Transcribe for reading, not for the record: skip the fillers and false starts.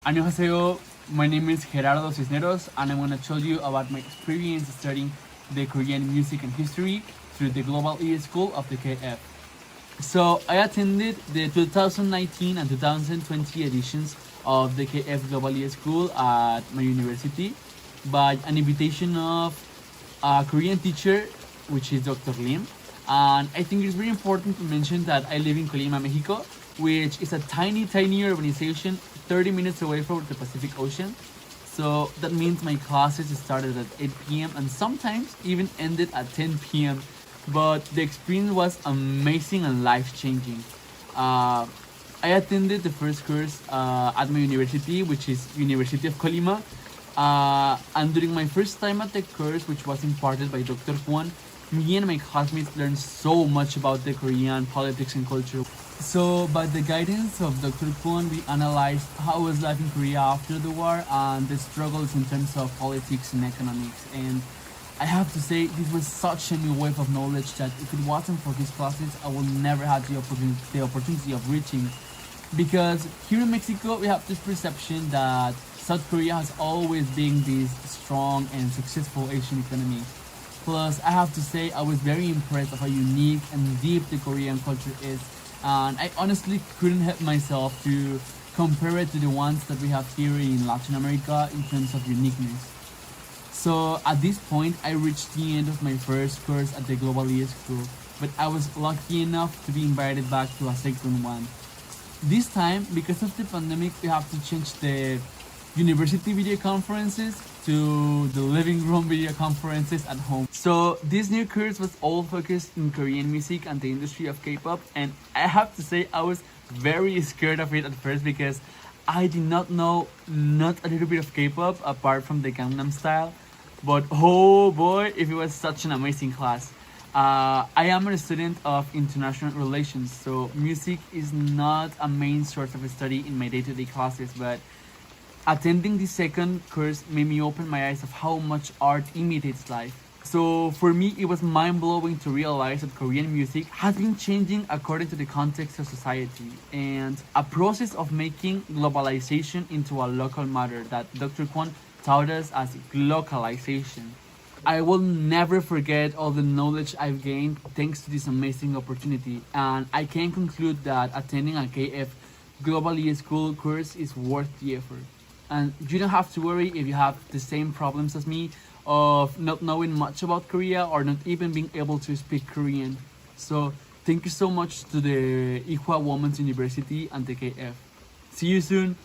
안녕하세요. My name is Gerardo Cisneros, and I'm going to tell you about my experience studying the Korean music and history through the Global E-School of the KF. So I attended the 2019 and 2020 editions of the KF Global E-School at my university by an invitation of a Korean teacher, which is Dr. Lim. And I think it's very important to mention that I live in Colima, Mexico, which is a tiny urbanization 30 minutes away from the Pacific Ocean. So that means my classes started at 8 p.m. and sometimes even ended at 10 p.m. But the experience was amazing and life-changing. I attended the first course at my university, which is University of Colima. And during my first time at the course, which was imparted by Dr. Juan, me and my classmates learned so much about the Korean politics and culture. So, by the guidance of Dr. Kwon, we analyzed how was life in Korea after the war and the struggles in terms of politics and economics. And I have to say, this was such a new wave of knowledge that if it wasn't for these classes, I would never have the opportunity of reaching. Because here in Mexico, we have this perception that South Korea has always been this strong and successful Asian economy. Plus, I have to say, I was very impressed of how unique and deep the Korean culture is. And I honestly couldn't help myself to compare it to the ones that we have here in Latin America in terms of uniqueness. So at this point, I reached the end of my first course at the Global E School, but I was lucky enough to be invited back to a second one. This time, because of the pandemic, we have to change the university video conferences to the living room video conferences at home. So this new course was all focused in Korean music and the industry of K-pop, and I have to say I was very scared of it at first because I did not know not a little bit of K-pop apart from the Gangnam Style. But oh boy, if it was such an amazing class. I am a student of international relations, so music is not a main source of study in my day-to-day classes, but attending the second course made me open my eyes of how much art imitates life. So for me, it was mind-blowing to realize that Korean music has been changing according to the context of society and a process of making globalization into a local matter that Dr. Kwon taught us as glocalization. I will never forget all the knowledge I've gained thanks to this amazing opportunity, and I can conclude that attending a KF Global E School course is worth the effort. And you don't have to worry if you have the same problems as me of not knowing much about Korea or not even being able to speak Korean. So thank you so much to the EWHA Women's University and the KF. See you soon!